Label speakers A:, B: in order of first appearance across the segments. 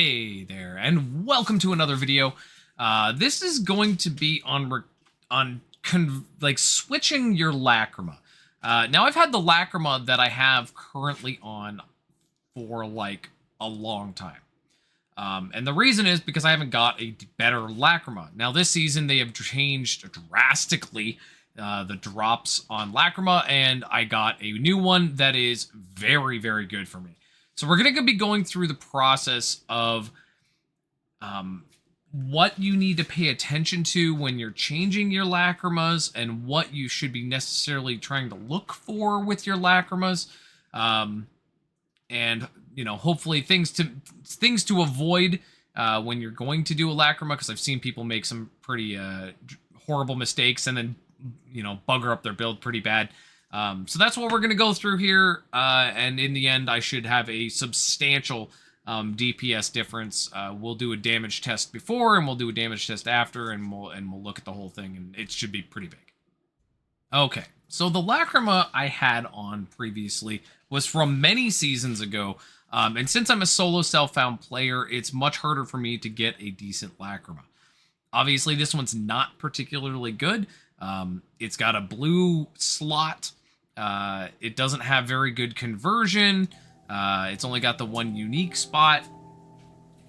A: Hey there, and welcome to another video. This is going to be on switching your Lacrima. Now I've had the Lacrima that I have currently on for like a long time. And the reason is because I haven't got a better Lacrima. Now this season they have changed drastically the drops on Lacrima, and I got a new one that is very, very good for me. So we're going to be going through the process of what you need to pay attention to when you're changing your Lacrimas and what you should be necessarily trying to look for with your Lacrimas. And, you know, hopefully things to avoid when you're going to do a Lacrima, because I've seen people make some pretty horrible mistakes and then, you know, bugger up their build pretty bad. So that's what we're going to go through here, and in the end, I should have a substantial DPS difference. We'll do a damage test before, and we'll do a damage test after, and we'll look at the whole thing, and it should be pretty big. Okay, so the Lacrima I had on previously was from many seasons ago, and since I'm a solo self-found player, it's much harder for me to get a decent Lacrima. Obviously, this one's not particularly good. It's got a blue slot. It doesn't have very good conversion. It's only got the one unique spot.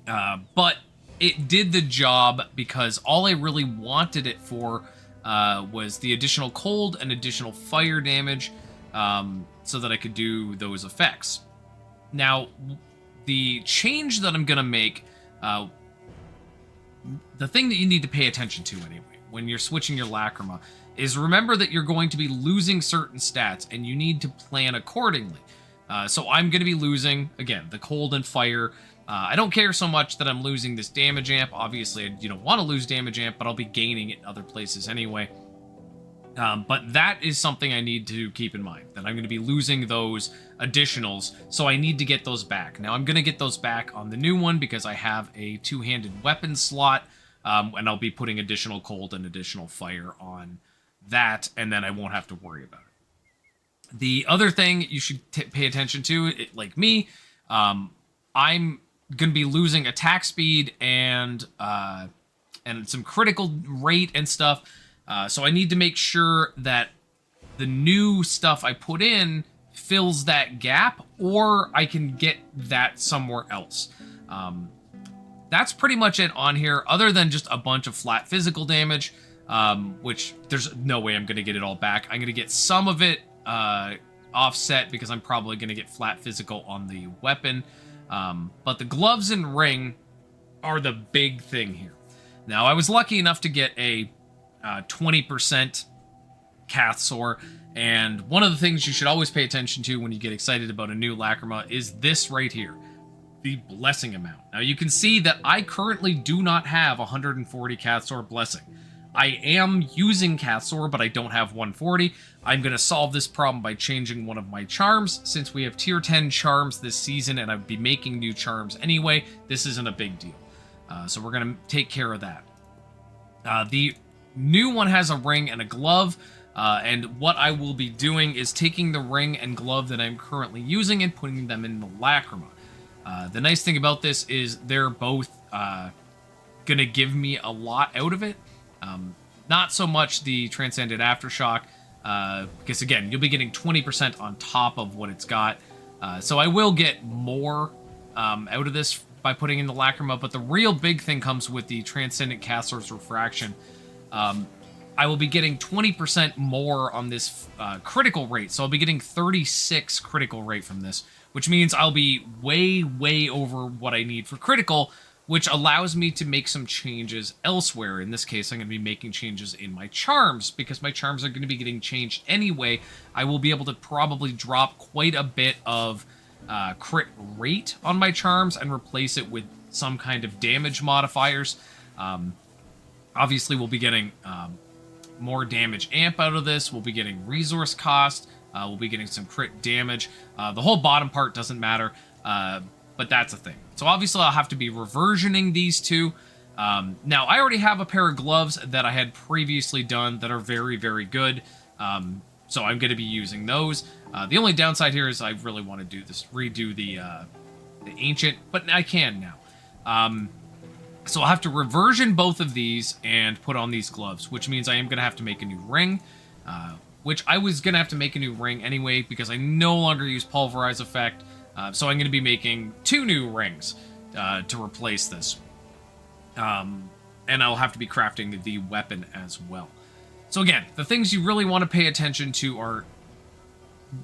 A: But it did the job because all I really wanted it for was the additional cold and additional fire damage, so that I could do those effects. Now, the change that I'm going to make, the thing that you need to pay attention to anyway, when you're switching your Lacrima, is remember that you're going to be losing certain stats, and you need to plan accordingly. So I'm going to be losing, again, the cold and fire. I don't care so much that I'm losing this damage amp. Obviously, you don't want to lose damage amp, but I'll be gaining it in other places anyway. But that is something I need to keep in mind, that I'm going to be losing those additionals, so I need to get those back. Now, I'm going to get those back on the new one because I have a two-handed weapon slot, and I'll be putting additional cold and additional fire on that, and then I won't have to worry about it. The other thing you should pay attention to, like me, I'm going to be losing attack speed and some critical rate and stuff, so I need to make sure that the new stuff I put in fills that gap, or I can get that somewhere else. That's pretty much it on here, other than just a bunch of flat physical damage, which there's no way I'm going to get it all back. I'm going to get some of it offset because I'm probably going to get flat physical on the weapon. But the gloves and ring are the big thing here. Now, I was lucky enough to get a 20% Cathsor, and one of the things you should always pay attention to when you get excited about a new Lacrima is this right here, the blessing amount. Now, you can see that I currently do not have 140 Cathsor blessing. I am using Cathsor, but I don't have 140. I'm going to solve this problem by changing one of my charms. Since we have tier 10 charms this season, and I'd be making new charms anyway, this isn't a big deal. So we're going to take care of that. The new one has a ring and a glove, and what I will be doing is taking the ring and glove that I'm currently using and putting them in the Lacrima. The nice thing about this is they're both going to give me a lot out of it. Not so much the Transcendent Aftershock, because again, you'll be getting 20% on top of what it's got. So I will get more out of this by putting in the Lacrima, but the real big thing comes with the Transcendent Cathsor's Refraction. I will be getting 20% more on this critical rate, so I'll be getting 36 critical rate from this, which means I'll be way, way over what I need for critical, which allows me to make some changes elsewhere. In this case, I'm going to be making changes in my charms, because my charms are going to be getting changed anyway. I will be able to probably drop quite a bit of crit rate on my charms and replace it with some kind of damage modifiers. Obviously, we'll be getting more damage amp out of this. We'll be getting resource cost. We'll be getting some crit damage. The whole bottom part doesn't matter, but that's a thing. So obviously I'll have to be reversioning these two. Now, I already have a pair of gloves that I had previously done that are very, very good. So I'm going to be using those. The only downside here is I really want to do this, redo the ancient, but I can now. So I'll have to reversion both of these and put on these gloves, which means I am going to have to make a new ring, which I was going to have to make a new ring anyway because I no longer use Pulverize effect. So I'm going to be making 2 new rings to replace this. And I'll have to be crafting the weapon as well. So again, the things you really want to pay attention to are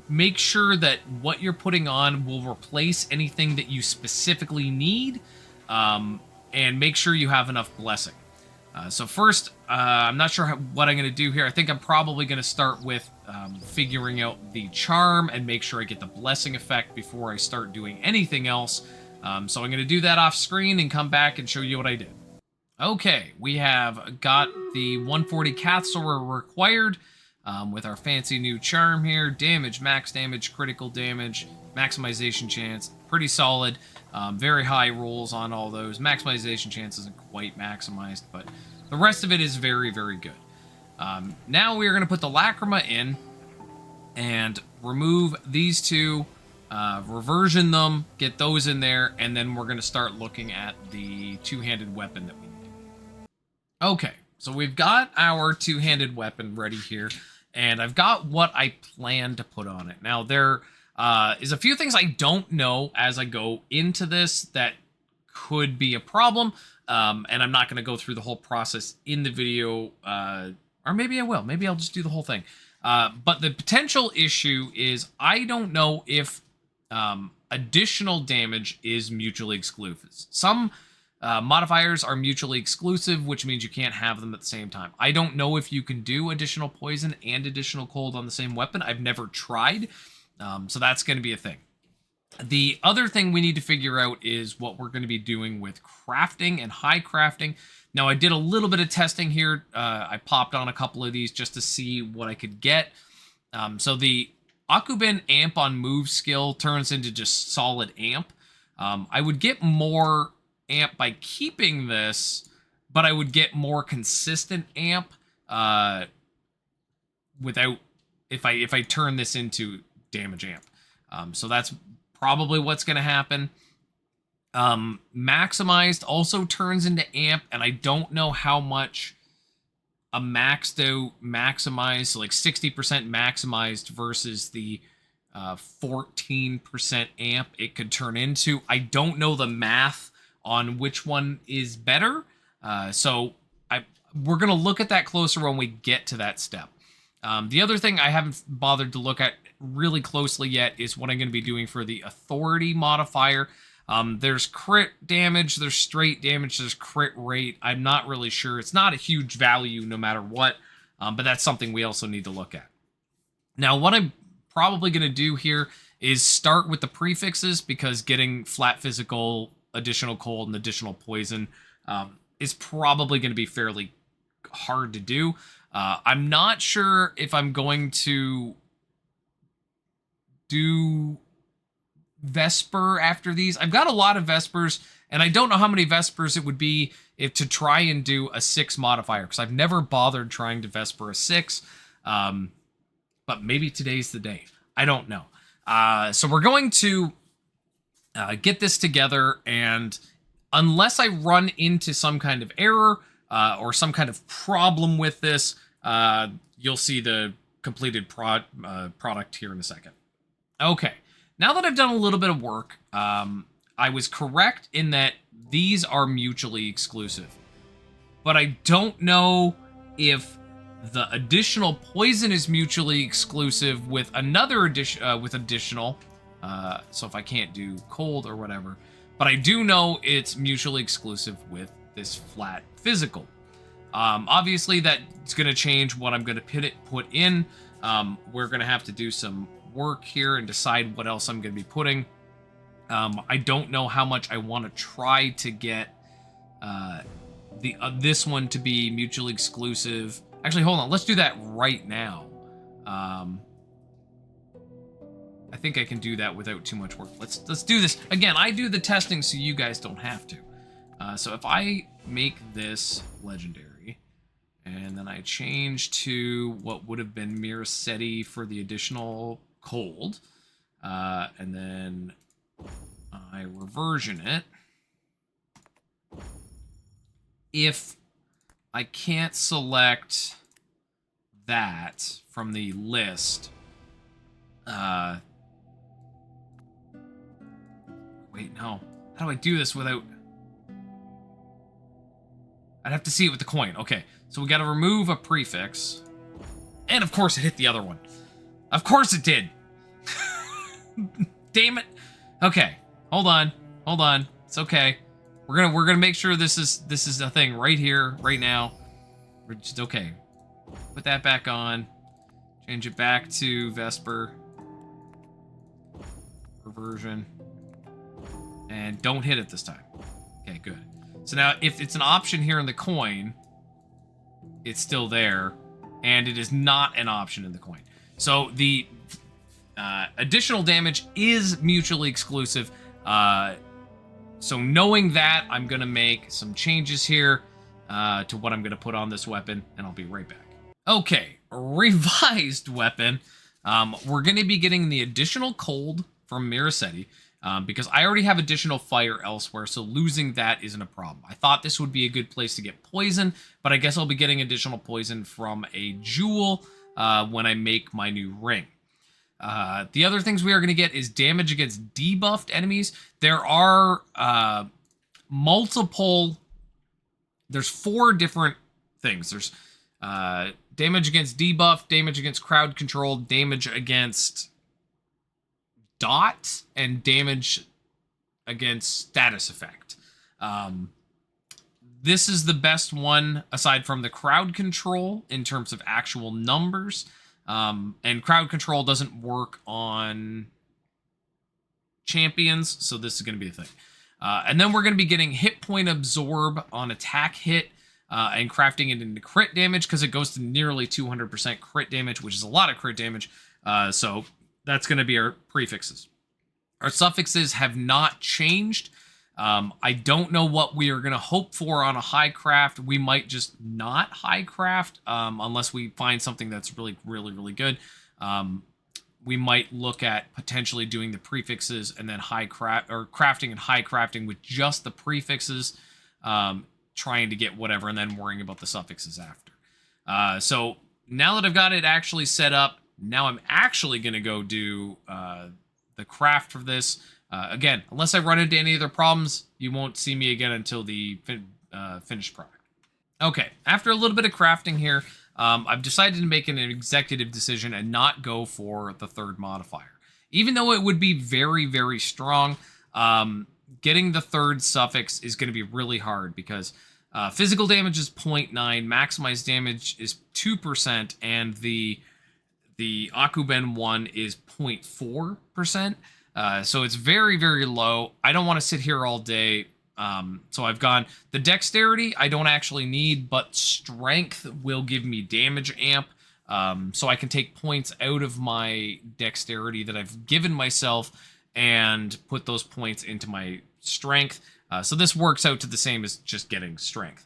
A: make sure that what you're putting on will replace anything that you specifically need, and make sure you have enough blessing. So first, I'm not sure what I'm going to do here. I think I'm probably going to start with figuring out the charm and make sure I get the blessing effect before I start doing anything else. So I'm going to do that off screen and come back and show you what I did. Okay, we have got the 140 Cathsor required with our fancy new charm here. Damage, max damage, critical damage, maximization chance, pretty solid. Very high rolls on all those. Maximization chance isn't quite maximized, but the rest of it is very, very good. Now we are going to put the Lacrima in and remove these 2, reversion them, get those in there, and then we're going to start looking at the 2-handed weapon that we need. Okay, so we've got our 2-handed weapon ready here, and I've got what I plan to put on it. Now, there is a few things I don't know as I go into this that could be a problem, and I'm not going to go through the whole process in the video, or maybe I will. Maybe I'll just do the whole thing. But the potential issue is I don't know if additional damage is mutually exclusive. Some modifiers are mutually exclusive, which means you can't have them at the same time. I don't know if you can do additional poison and additional cold on the same weapon. I've never tried, so that's going to be a thing. The other thing we need to figure out is what we're going to be doing with crafting and high crafting. Now, I did a little bit of testing here. I popped on a couple of these just to see what I could get. So the Akubin amp on move skill turns into just solid amp. I would get more amp by keeping this, but I would get more consistent amp without if I turn this into damage amp. So that's probably what's going to happen. Maximized also turns into amp, and I don't know how much a maxed out maximized, so like 60% maximized versus the 14% amp it could turn into. I don't know the math on which one is better. So we're going to look at that closer when we get to that step. The other thing I haven't bothered to look at really closely yet is what I'm going to be doing for the authority modifier. There's crit damage, there's straight damage, there's crit rate. I'm not really sure. It's not a huge value no matter what, but that's something we also need to look at. Now, what I'm probably going to do here is start with the prefixes, because getting flat physical, additional cold, and additional poison is probably going to be fairly hard to do. I'm not sure if I'm going to do Vesper after these. I've got a lot of Vespers, and I don't know how many Vespers it would be if to try and do a 6 modifier, because I've never bothered trying to Vesper a 6. But maybe today's the day. I don't know. So we're going to get this together, and unless I run into some kind of error or some kind of problem with this, you'll see the completed product here in a second. Okay, now that I've done a little bit of work, I was correct in that these are mutually exclusive. But I don't know if the additional poison is mutually exclusive with another additional. So if I can't do cold or whatever, but I do know it's mutually exclusive with this flat physical. Obviously that's going to change what I'm going to put in. We're going to have to do some work here and decide what else I'm going to be putting. I don't know how much I want to try to get this one to be mutually exclusive. Actually, hold on. Let's do that right now. I think I can do that without too much work. Let's do this. Again, I do the testing so you guys don't have to. So if I make this legendary, and then I change to what would have been Miracetti for the additional cold, and then I reversion it. if I can't select that from the list. Wait, no. How do I do this without... I'd have to see it with the coin. Okay, so we got to remove a prefix. And of course it hit the other one. Of course it did. Damn it. Okay, hold on. Hold on. It's okay. We're gonna make sure this is a thing right here, right now. We're just okay. Put that back on. Change it back to Vesper. Reversion. And don't hit it this time. Okay, good. So now, if it's an option here in the coin, it's still there, and it is not an option in the coin. So the additional damage is mutually exclusive. So knowing that, I'm going to make some changes here to what I'm going to put on this weapon, and I'll be right back. Okay, revised weapon. We're going to be getting the additional cold from Miracetti. Because I already have additional fire elsewhere, so losing that isn't a problem. I thought this would be a good place to get poison, but I guess I'll be getting additional poison from a jewel when I make my new ring. The other things we are going to get is damage against debuffed enemies. There are there's 4 different things. There's damage against debuff, damage against crowd control, damage against dot, and damage against status effect. This is the best one aside from the crowd control in terms of actual numbers. And crowd control doesn't work on champions, so this is going to be a thing. And then we're going to be getting hit point absorb on attack hit and crafting it into crit damage because it goes to nearly 200% crit damage, which is a lot of crit damage. So that's going to be our prefixes. Our suffixes have not changed. I don't know what we are going to hope for on a high craft. We might just not high craft unless we find something that's really, really, really good. We might look at potentially doing the prefixes and then crafting and high crafting with just the prefixes, trying to get whatever and then worrying about the suffixes after. So now that I've got it actually set up, now I'm actually going to go do the craft for this. Again, unless I run into any other problems, you won't see me again until the finished product. Okay, after a little bit of crafting here, I've decided to make an executive decision and not go for the 3rd modifier. Even though it would be very, very strong, getting the 3rd suffix is going to be really hard because physical damage is 0.9, maximized damage is 2%, and the Akuben one is 0.4%. So it's very, very low. I don't want to sit here all day. So I've gone... The dexterity I don't actually need, but strength will give me damage amp. So I can take points out of my dexterity that I've given myself and put those points into my strength. So this works out to the same as just getting strength.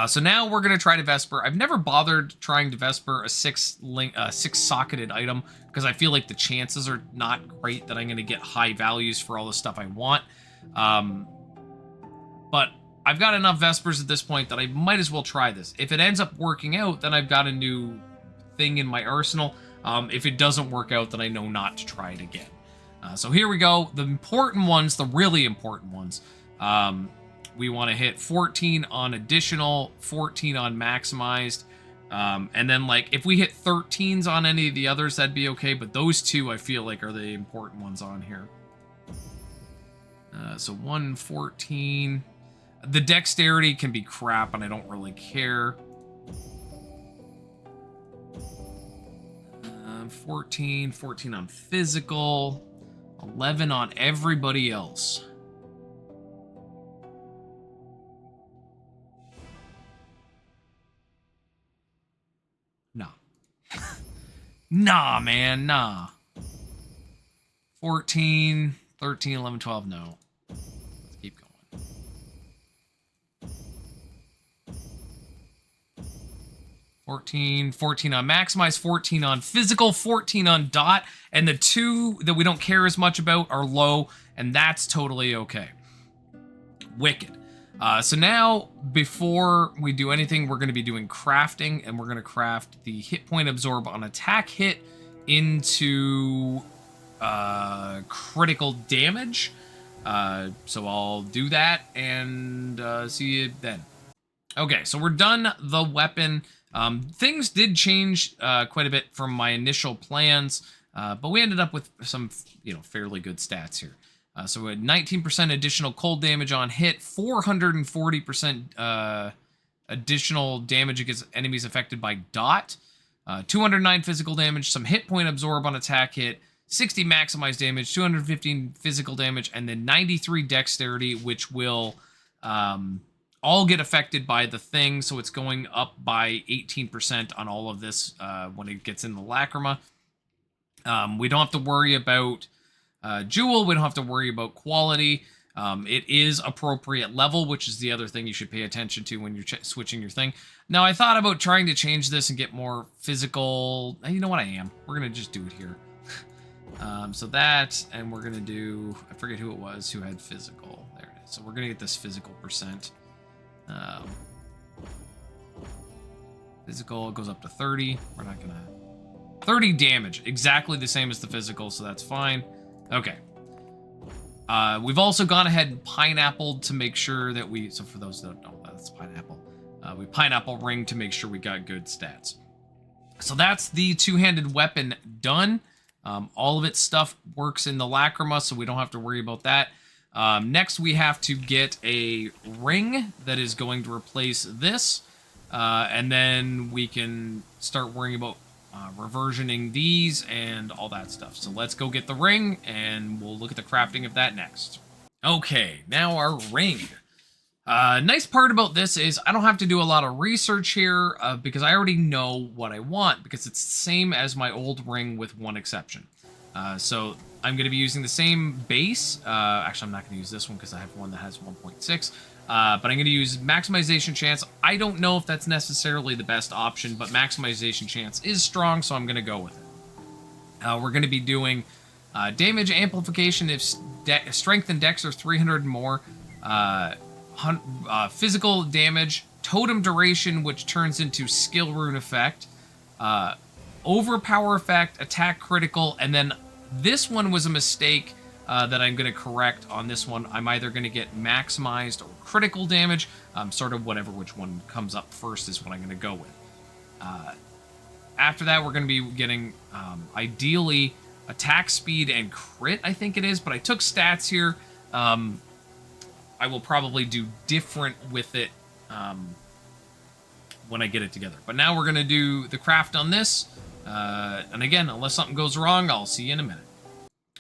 A: So now we're going to try to Vesper. I've never bothered trying to Vesper a 6-socketed item because I feel like the chances are not great that I'm going to get high values for all the stuff I want. But I've got enough Vespers at this point that I might as well try this. If it ends up working out, then I've got a new thing in my arsenal. If it doesn't work out, then I know not to try it again. So here we go. The important ones, the really important ones. We want to hit 14 on additional, 14 on maximized. And then, like, if we hit 13s on any of the others, that'd be okay. But those 2, I feel like, are the important ones on here. So 114. The dexterity can be crap, and I don't really care. 14 on physical. 11 on everybody else. Nah, man, nah. 14, 13, 11, 12, no. Let's keep going. 14 on maximize, 14 on physical, 14 on dot, and the 2 that we don't care as much about are low, and that's totally okay. Wicked. So now, before we do anything, we're going to be doing crafting, and we're going to craft the hit point absorb on attack hit into critical damage. So I'll do that, and see you then. Okay, so we're done the weapon. Things did change quite a bit from my initial plans, but we ended up with some, fairly good stats here. So we had 19% additional cold damage on hit, 440% additional damage against enemies affected by dot, 209 physical damage, some hit point absorb on attack hit, 60 maximized damage, 215 physical damage, and then 93 dexterity, which will all get affected by the thing. So it's going up by 18% on all of this when it gets in the Lacrima. We don't have to worry about Jewel. We don't have to worry about quality. It is appropriate level, which is the other thing you should pay attention to when you're switching your thing. Now, I thought about trying to change this and get more physical. You know what I am. We're going to just do it here. So that, and we're going to do, I forget who it was who had physical. There it is. So we're going to get this physical percent. Physical goes up to 30. We're not going to... 30 damage. Exactly the same as the physical, so that's fine. Okay. We've also gone ahead and pineappled to make sure that we... So for those that don't know, that's pineapple. We pineapple ring to make sure we got good stats. So that's the two-handed weapon done. All of its stuff works in the Lacrima, so we don't have to worry about that. Next, we have to get a ring that is going to replace this. And then we can start worrying about reversioning these and all that stuff. So let's go get the ring, and we'll look at the crafting of that next. Okay, now our ring. Nice part about this is I don't have to do a lot of research here because I already know what I want, because it's the same as my old ring with one exception. So I'm going to be using the same base. Actually, I'm not going to use this one because I have one that has 1.6. But I'm going to use maximization chance. I don't know if that's necessarily the best option, but maximization chance is strong, so I'm going to go with it. We're going to be doing damage amplification if strength and dex are 300 and more. Physical damage, totem duration, which turns into skill rune effect, overpower effect, attack critical, and then this one was a mistake that I'm going to correct on this one. I'm either going to get maximized or critical damage, sort of which one comes up first is what I'm going to go with. After that, we're going to be getting, ideally, attack speed and crit, I think it is, but I took stats here. I will probably do different with it when I get it together. But now we're going to do the craft on this. And again, unless something goes wrong, I'll see you in a minute.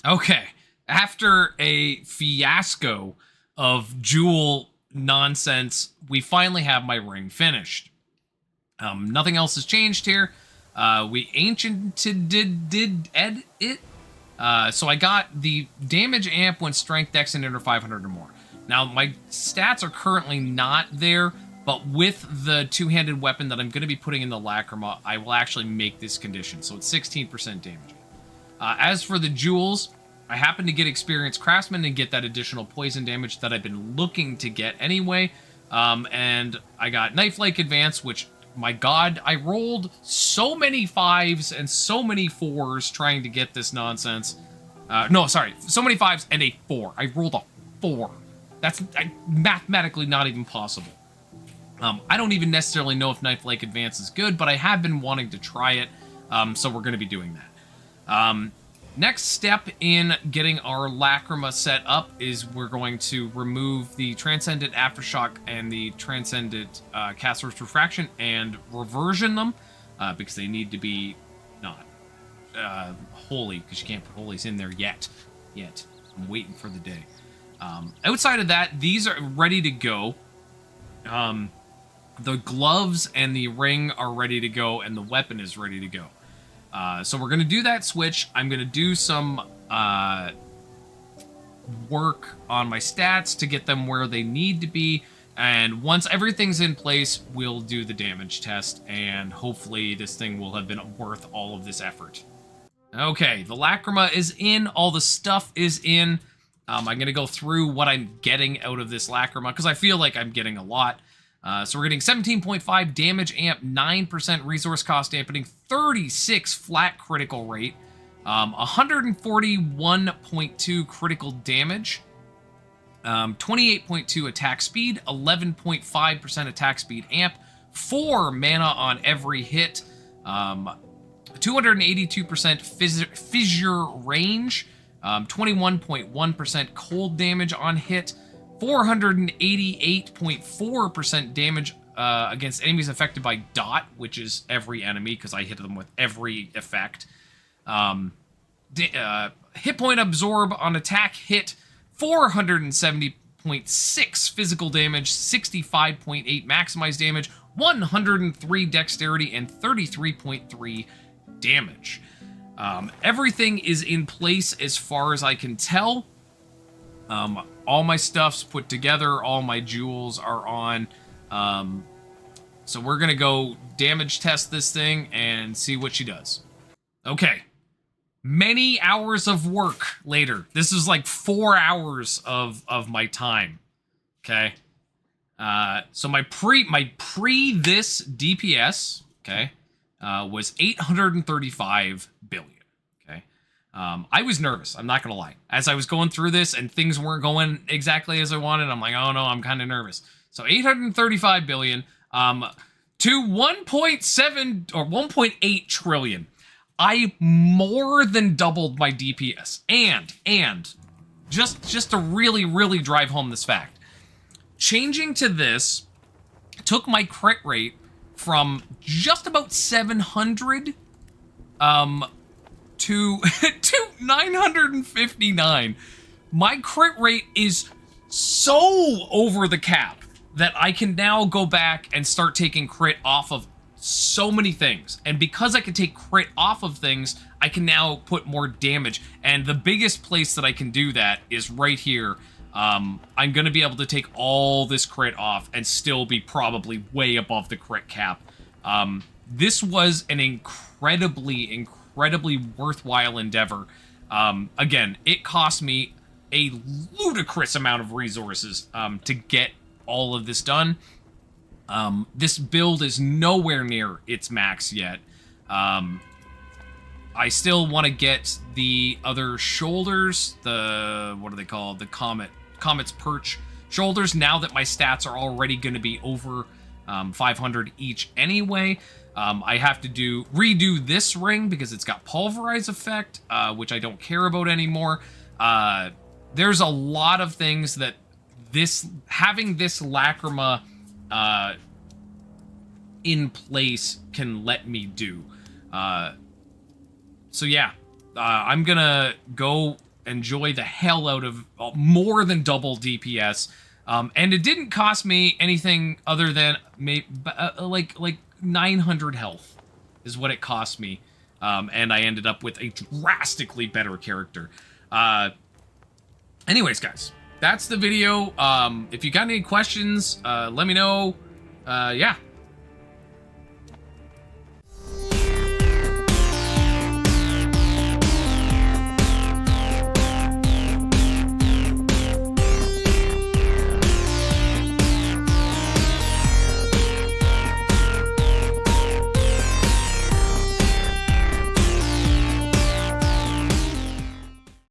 A: Okay, after a fiasco of jewel nonsense, we finally have my ring finished. Nothing else has changed here. We anciented it. So I got the damage amp when strength, dex, and under 500 or more. Now, my stats are currently not there, but with the two-handed weapon that I'm going to be putting in the Lacrima, I will actually make this condition. So it's 16% damage. As for the jewels, I happen to get Experienced Craftsman and get that additional poison damage that I've been looking to get anyway. And I got Knife-like Advance, which, my god, I rolled so many 5s and so many 4s trying to get this nonsense. No, sorry, so many 5s and a 4. I rolled a 4. That's mathematically not even possible. I don't even necessarily know if Knife-like Advance is good, but I have been wanting to try it, so we're going to be doing that. Next step in getting our Lacrima set up is we're going to remove the Transcendent Aftershock and the Transcendent Caster's Refraction and reversion them, because they need to be not holy, because you can't put holies in there yet. I'm waiting for the day. Outside of that, these are ready to go. The gloves and the ring are ready to go, and the weapon is ready to go. So we're going to do that switch. I'm going to do some work on my stats to get them where they need to be. And once everything's in place, we'll do the damage test. And hopefully this thing will have been worth all of this effort. Okay, the Lacrima is in. All the stuff is in. I'm going to go through what I'm getting out of this Lacrima, because I feel like I'm getting a lot. So we're getting 17.5 damage amp, 9% resource cost dampening, 36 flat critical rate, 141.2 critical damage, 28.2 attack speed, 11.5% attack speed amp, 4 mana on every hit, 282% fissure range, 21.1% cold damage on hit, 488.4% damage against enemies affected by dot, which is every enemy, because I hit them with every effect. Hit point absorb on attack hit, 470.6 physical damage, 65.8 maximized damage, 103 dexterity, and 33.3 damage. Everything is in place as far as I can tell. All my stuff's put together, all my jewels are on. So we're gonna go damage test this thing and see what she does. Okay. Many hours of work later. This is like 4 hours of my time. Okay. So my pre this DPS, okay, was 835 billion. Okay. I was nervous, I'm not gonna lie. As I was going through this and things weren't going exactly as I wanted, I'm like, oh no, I'm kind of nervous. So 835 billion to 1.7 or 1.8 trillion. I more than doubled my DPS. And just to really drive home this fact, changing to this took my crit rate from just about 700 to 959. My crit rate is so over the cap that I can now go back and start taking crit off of so many things. And because I can take crit off of things, I can now put more damage. And the biggest place that I can do that is right here. I'm going to be able to take all this crit off and still be probably way above the crit cap. This was an incredibly worthwhile endeavor. Again, it cost me a ludicrous amount of resources to get all of this done. This build is nowhere near its max yet. I still want to get the other shoulders, what are they called? The Comet's Perch shoulders, now that my stats are already going to be over 500 each anyway. I have to redo this ring because it's got pulverize effect, which I don't care about anymore. There's a lot of things that having this Lacrima in place can let me do. So yeah, I'm gonna go enjoy the hell out of more than double DPS. And it didn't cost me anything other than like 900 health is what it cost me. And I ended up with a drastically better character. Anyways, guys, that's the video. If you got any questions, let me know. Yeah.